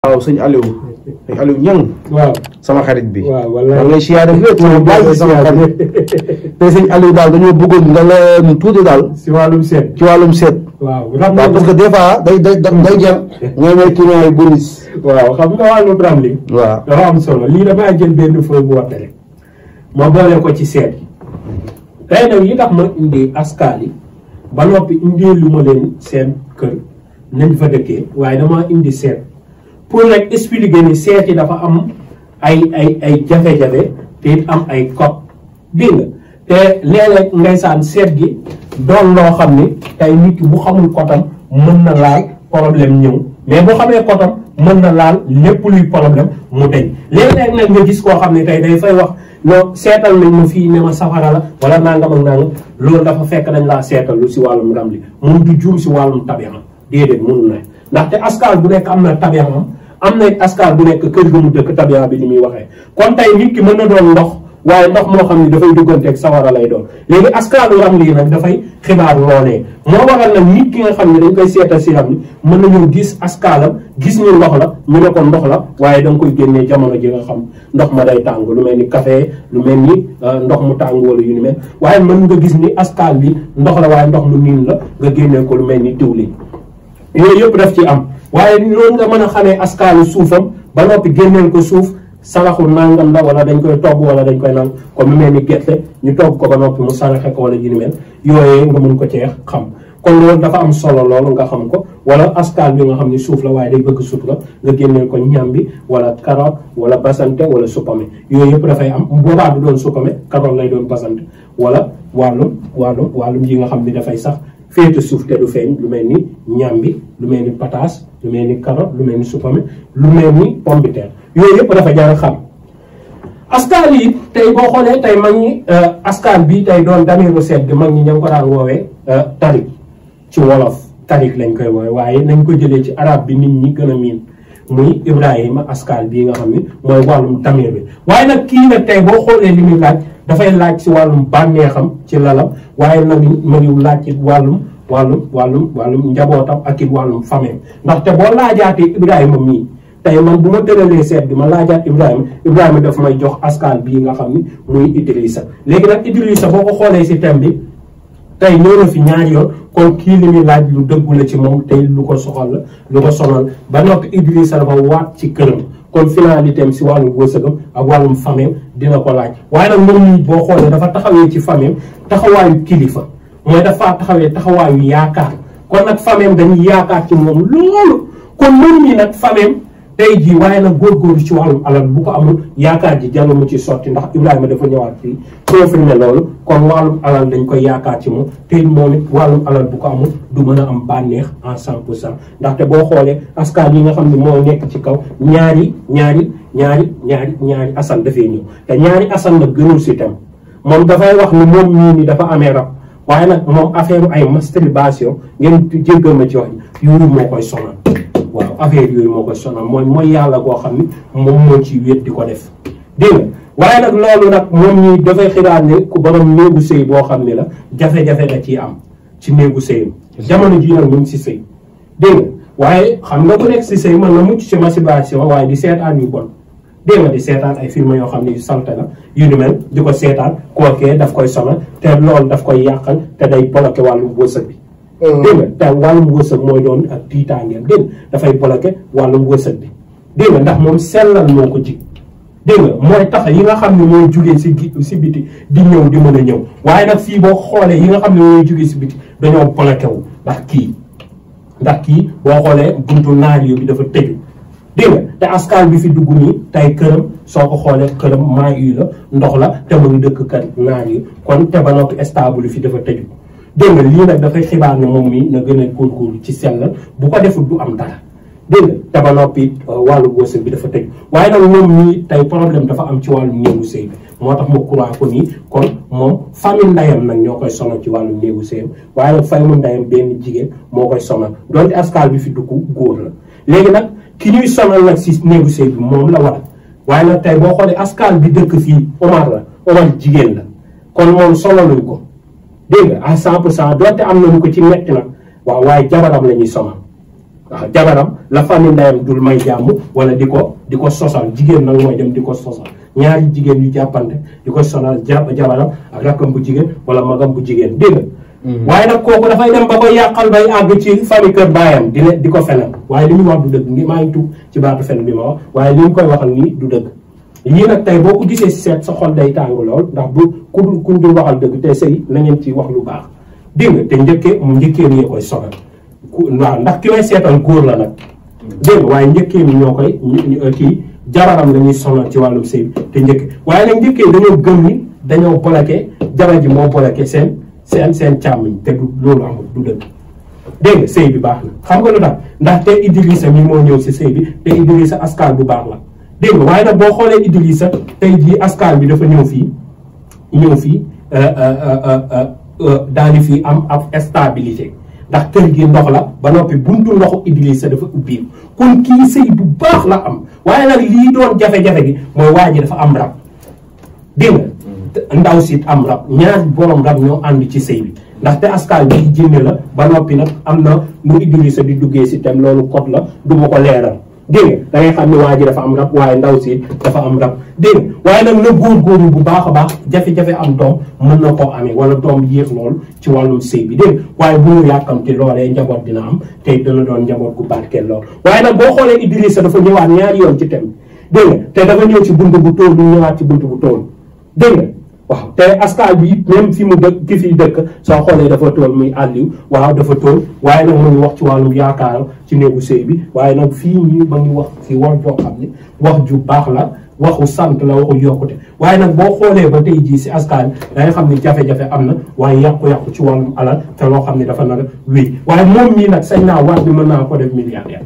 waaw sëñ Aliou Niang waaw sama xarit bi waaw wallaay ngay siyaare lépp sama baay sama xarit te sëñ Aliou daal dañoo bëggoon nga leen tuuti daal si wàllum seet ci wàllum seet waaw parce que des fois day jar ñooy may client yu bëri waaw xam nga wàllum ramli waaw dafa am solo lii damaa jël benn fooy bu waxte rek ma boole ko ci seet yi tey nag yi tax ma indi askaal yi ba noppi indi lu ma leen seen kër nañ fa dëkkee waaye dama indi seet pour rek expliquer ni seet yi dafa am ay jafe-jafe te it am ay code dégg nga te léeg-léeg ndeysaan seet gi doon loo xam ni tey nit ki bu xamul kotam mën na laal problème ñëw mais bu xamee kotam mën na laal lépp luy problème mu deñ léeg-léeg nag nga gis koo xam ne tey day fay wax non seetal nañ ma fii ne ma safara la wala nangam ak nangam loolu dafa fekk nañ laa seetal lu si wàllum ram li mun du juum si wàllum tabiam déedéet mënul na ndaxte askaal bu nekk am na tabiamam am na askaal bu nekk kër ga mu dëkk tabian bi ni muy waxee kon tey nit ki mën na doon ndox waaye ndox moo xam ne dafay dugganteeg sawara lay doon léegi askaalu ram lii nag dafay xibaar loolee moo waral nag nit ki nga xam ne dañ koy seetal si ram li mën nañoo gis askaalam gis ñu ndox la ñu ne ko ndox la waaye da nga koy génnee jamono ji nga xam ndox ma day tàng lu mel ni café lu mel ni ndox mu tàng wala yu ni mel waaye mën nga gis ni askaal bi ndox la waaye ndox mu niin la nga génnee ko lu mel ni diwlin yooyu yëpp daf ci am waaye loolu nga mën a xamee askaalu suufam ba noppi génneel ko suuf saraxu nangam la wala dañ koy togg wala dañ koy naan comme lu mel ni gerte ñu togg ko ba noppi mu saraxe ko wala ji ni mel yooyee nga mën ko cee xam kon loolu dafa am solo loolu nga xam ko wala askaal bi nga xam ne suuf la waaye day bëgg suuf la nga génneel ko ñambi wala carotte wala basante wala suppame yooyu yëpp dafay am boobaa du doon suppame carotte lay doon basante wala wàllum yi nga xam ni dafay sax féete suuf te du feeñ lu mel ni ñambi lu mel ni pataas lu mel ni carotte lu mel ni suppame lu mel ni pomme de terre yooyu yëpp dafa jar a xam askaal yi tey boo xoolee tey mag ñi askaal bi tey doon damiru seet bi mag ñi ña ngi ko daan woowee tarik ci wolof tarik lañ koy woowee waaye nañ ko jëlee ci arab bi nit ñi gën a miin muy Ibrahima askaal bii nga xam ni mooy wàllum damir bi waaye nag kii nag tey boo xoolee li muy laaj dafay laaj ci wàllum bànneexam ci lalam waaye nag ma ngi laaj ci wàllum njabootam ak it wàllum famille ndaxte boo laajaatee Ibrahima mii tey man bu ma tëralee seet bi ma laajaat Ibrahima daf may jox askaal bii nga xam ni muy Idrissa léegi nag Idrissa boo ko xoolee si thème bi tey ñëw na fi ñaari yoon kon kii li muy laaj lu dëggu la ci moom tey lu ko soxal la lu ko sonal ba noppi Idrissa dafa waat ci këram kon finalité am si wàllum wërsëgam ak wàllum famille dina ko laaj waaye nag moom nii boo xoolee dafa taxawee ci famille taxawaayu kilifa mooy dafa taxawee taxawaayu yaakaar kon nag famille dañuy yaakaar ci moom loolu kon moom nii nag famille tey jii waaye nag góorgóorlu ci wàllum alal bu ko amul yaakaar ji jàll mu ci sotti ndax Ibrahima dafa ñëwaat fii confirmé loolu kon wàllum alal dañ koy yaakaar ci moom te moom it wàllum alal bu ko amul du mën a am bànneex en 100% ndaxte boo xoolee askan yi nga xam ne moo nekk ci kaw ñaari asan dafay ñëw te ñaari asan nag gënul si tam moom dafay wax ni moom nii ni dafa amee rab waaye nag moom affaire ay masturbation ngeen jéggal ma ci wax yooyu moo koy sonal waaw affaire yooyu moo koy sonal mooy yàlla koo xam ni moom moo ci wét di ko def dégg nga waaye nag loolu nag moom ñi dafay xibaar ne ku borom néegu sëy boo xam ne la jafe-jafe la ciy am ci néegu sëyam jamono ji nag mu ngi si sëy dégg nga waaye xam nga ku nekk si sëy mën na mucc ci masturbation waaye di seetaan yu bon dégg nga di seetaan ay film yoo xam ne yu salte la yu ni mel di ko seetaan kookee daf koy sonal te loolu daf koy yàqal te day bloqué wàllum wërsëg bi dégg nga te wàllum wërsëg mooy doon ak tiitaangeem dégg nga dafay bloqué wàllum wërsëg bi dégg nga ndax moom sellal moo ko jig dégg nga mooy tax yi nga xam ne mooy jugee si biti di ñëw di mën a ñëw waaye nag fii boo xoolee yi nga xam ne mooy jugee si biti dañoo bloqué wu ndax kii boo xoolee buntu naar bi dafa tëju dégg nga te askaal bi fi dugg nii tey këram soo ko xoolee këram maa yu la ndox la te mu ngi dëkk kat naar yi kon te ba noppi stable fi dafa tëju dégg nga lii nag dafay xibaar ne moom mi na gën a góorgóorlu ci sellal bu ko deful du am dara dégg nga te ba noppi wàllu wërsëg bi dafa tëj waaye nag moom mii tey problème dafa am ci wàllu néegu sëy bi moo tax ma crois ko nii kon moom famille ndayam nag ñoo koy sonal ci wàllu néegu sëyam waaye nag famille ndayam benn jigéen moo koy sonal donte askaal bi fi dugg góor la léegi nag ki ñuy sonal nag si néegu sëy bi moom la war waaye nag tey boo xoolee askaal bi dëkk fii Omar jigéen la kon moom sonaluñ ko dégg nga à 100% donte am nañu ko ci metti nag waaw waaye jabaram la ñuy sonal waaw jabaram la famille ndeyam dul may jàmm wala di ko sosal jigéen nag mooy dem di ko sosal ñaari jigéen yu jàppante di ko sonal jabaram ak rakkam bu jigéen wala magam bu jigéen dégg nga waaye nag kooku dafay dem ba ko yàqal bay àgg ci famille kër baayam di ko fenal waaye li muy wax du dëgg ngi maa ngi tuub ci baatu fen bi ma wax waaye li ñu koy waxal nii du dëgg lii nag tey boo ko gisee si seet sa xol day tàng lool ndax bu kuñ dul waxal dëgg te sëy na ngeen ci wax lu baax dégg nga te njëkkee ni koy sonal waaw ndax ki may seetal góor la nag dégg nga waaye njëkkee ni ñoo koy kii jabaram la ñuy sonal ci wàllum sëy bi te njëkkee waaye nag njëkkee dañoo gëm ni dañoo bloqué jabar ji moo bloqué seen càmmiñ te du loolu amul du dëgg dégg nga sëy bi baax na xam nga lu tax ndax te Idrissa mi moo ñëw si sëy bi te Idrissa askal bu baax la dégg nga waaye nag boo xoolee Idrissa tey jii askal bi dafa ñëw fii daal di fii am ab stabilité ndax kër gi ndox la ba noppi buntu ndoxu Idrissa dafa ubbi kon kii sëy bu baax la am waaye nag lii doon jafe-jafe gi mooy waa ji dafa am rab dégg nga ndaw si am rab ñaar borom rab ñoo ànd ci sëy bi ndaxte askal bi jinne la ba noppi nag am na nu Idrissa di duggee si tem loolu code la du ma ko leeral dégg nga da ngay xam ne waa ji dafa am rab waaye ndaw si dafa am rab dégg nga waaye nag na góorgóorlu bu baax a baax jafe-jafe am doom mën na koo amee wala doom yéex loolu ci wàllum sëy bi dégg nga waaye bu ñu yàkkamti loolee njaboot dina am te dana doon njaboot gu barkeel lool waaye nag boo xoolee Idrissa dafa ñëwaat ñaari yoon ci tem dégg nga te dafa ñëw ci bunt bu tóol ñu ñëwaat ci bunt bu tóol dégg nga waaw te askal bi même fi mu dëkk ki fi dëkk soo xoolee dafa tool muy àlliw waaw dafa tool waaye nag mu ngi wax ci wàllum yaakaar ci néegu sëy bi waaye nag fii ñi ba ngi wax fi wax joo xam ne wax ju baax la waxu sant la waxu yokkute waaye nag boo xoolee ba tey jii si askal bi da nga xam ne jafe-jafe am na waaye yàqu-yàqu ci wàllum alal te loo xam ne dafa nar a wéy waaye moom mii nag sañ naa war bi mën naa ko def milliardaire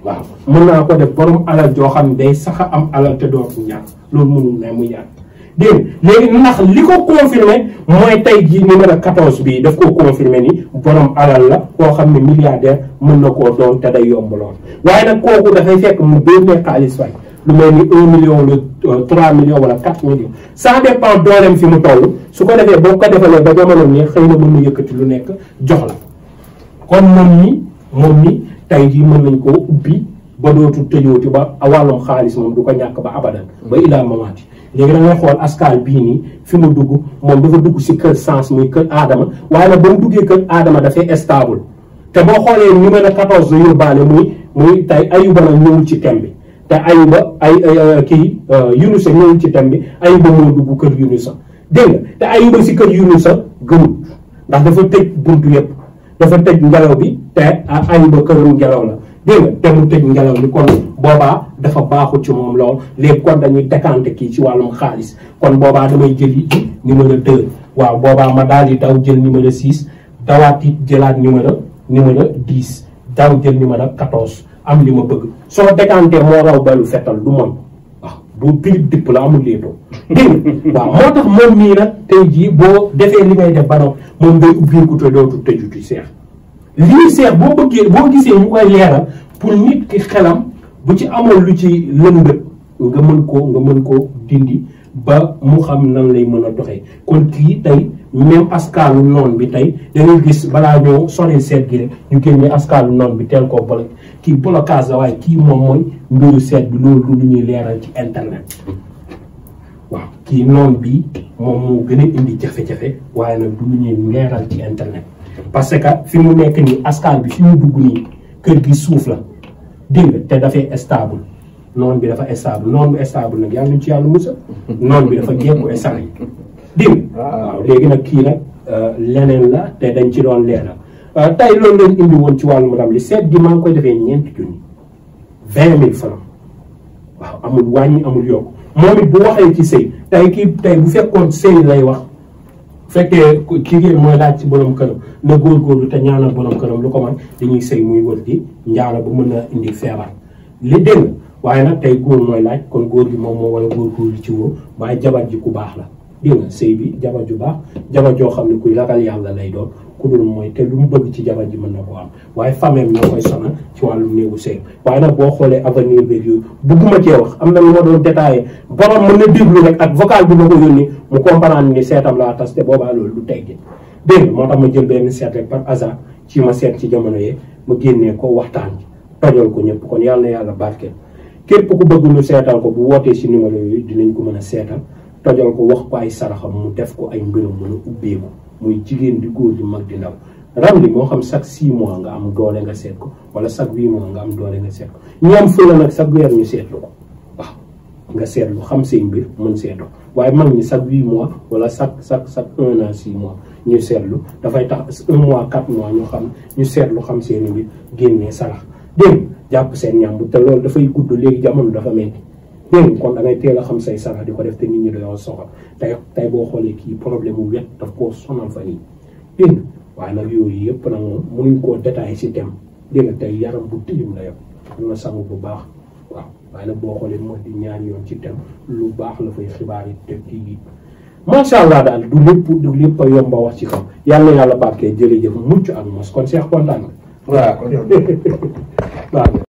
waaw mën naa ko def borom alal joo xam ne day sax a am alal te dootu ñàkk loolu mënul ne muy ñàkk dégg léegi ndax li ko confirmé mooy tey jii numéro 14 bi daf ko confirmé ni borom alal la koo xam ne milliardaire mën na koo doon te day yomb lool waaye nag kooku dafay fekk mu génne xaalis fay lu mel ni 1 million la 3 millions wala 4 millions ça dépend dooleem fi mu toll su ko defee boo ko defalee ba jamono nii xëy na mën na yëkkati lu nekk jox la kon moom ni tey jii mën nañ koo ubbi ba dootu tëjooti ba wàllum xaalis moom du ko ñàkk ba abadan ba ilaa mamaati léegi da ngay xool askal bii nii fi mu dugg moom dafa dugg si kër sens muy kër aadama waaye nag ba mu duggee kër aadama dafay stable te boo xoolee numéro 14 la yóbbaale muy tey ayuba nag ñëwul ci thème bi te ayuba yunusa ñëwul ci thème bi ayuba moo dugg kër yunusa dégg nga te ayuba si kër yunusa gëmul ndax dafa tëj buntu yëpp dafa tëj ngelaw bi te ayuba këram ngelaw la dégg nga te mu tëj ngelaw li kon boobaa dafa baaxul ci moom lool léegi kon dañuy décanté kii ci wàllum xaalis kon boobaa damay jëli numéro 2 waaw boobaa ma daal di daw jël numéro 6 dawaat it jëlaat numéro 10 daw jël numéro 14 am li ma bëgg soo décanté moo raw balu fetal du moom waaw bu pilip dipp la amul léetoo dégg nga waaw moo tax moom mii nag tey jii boo defee li ngay def ba noonu moom ngay ubbeeku te dootu tëjuti seex lii seex boo gisee ñu koy leeral pour nit ki xelam bu ci amoon lu ci lëndët nga mën koo dindi ba mu xam nan lay mën a doxee kon kii tey même askalu noon bi tey da ngay gis balaa ñoo sori seet gi rek ñu génne askalu noon bi teel koo bloqué kii blocage la waaye kii moom mooy mbiru seet bi loolu lu ñuy leeral ci internet waaw kii noon bi moom moo gën a indi jafe-jafe waaye nag du lu ñuy leeral ci internet parce que fi mu nekk nii askal bi fi mu dugg nii kër gi suuf la dégg nga te dafay stable noonu bi dafa stable noonu bi stable nag yàlla ñu ci yàlla musa noonu bi dafa jekku estane dégg nga waaw léegi nag kii nag leneen la te dañ ci doon leeral tey loolu lañ indi woon ci wàllum rab li seet gi maa ngi koy defee 4 junni 20 000 francs waaw amul wàññi amul yokk moom it bu waxee ci sëy tey bu fekkoon sëy lay wax fekkee jigéen mooy laaj ci borom këram na góorgóorlu te ñaanal borom këram lu ko may dañuy sëy muy wër di njaalo ba mën a indi feebar li dégg waaye nag tey góor mooy laaj kon góor gi moom moo wala góorgóorlu ci woo waaye jabar ji ku baax la dégg nga sëy bi jabar ju baax jabar joo xam ne kuy ragal yàlla lay doon ku dul mooy te lu mu bëgg ci jabar ji mën na ko am waaye famille ñoo koy sonal ci wàllum néegu sëy waaye nag boo xoolee avenir bi yooyu bugguma cee wax am na lu ma doon détaillé borom mën na déglu rek ak vocal bi ma ko yónni mu comprendre ni seetam laa tas te boobaa loolu du teggi dégg nga moo tax ma jël benn seet rek par hasard ci ma seet ci jamono yee ma génnee ko waxtaan ci tojal ko ñëpp kon yàlla na yàlla barkeel képp ku bëgg ñu seetal ko bu wootee si numéro yooyu dinañ ko mën a seetal tojal ko wax ko ay saraxam mu def ko ay mbiram mën a ubbeeku muy jigéen di góor di mag di ndaw ramli moo xam chaque 6 mois nga am doole nga seet ko wala chaque 8 mois nga am doole nga seet ko ñi am fëla nag chaque weer ñu seetlu ko waaw nga seetlu xam say mbir mën seetlu waaye mag ñi chaque 8 mois wala chaque 1 an 6 mois ñu seetlu dafay tax 1 mois 4 mois ñu xam ñu seetlu xam seeni mbir génnee sarax dégg jàpp seen ñàmb te loolu dafay gudd léegi jamono dafa metti dégg kon da ngay teel a xam say sarax di ko def te nit ñi dañoo soxal tey boo xoolee kii problème mu wet daf koo sonal fa nii dégg waaye nag yooyu yëpp nag moom mënuñ koo détaillé si thème dégg tey yaram bu tilim la yow am na sangu bu baax waaw waaye nag boo xoolee moo di ñaari yoon ci thème lu baax la fay xibaar yi te kii gi macha allah daal du lépp a yomba wax ci kaw yàlla barkee jërëjëf mucc ak mos kon Cheikh kontaan nga waaw kon waaw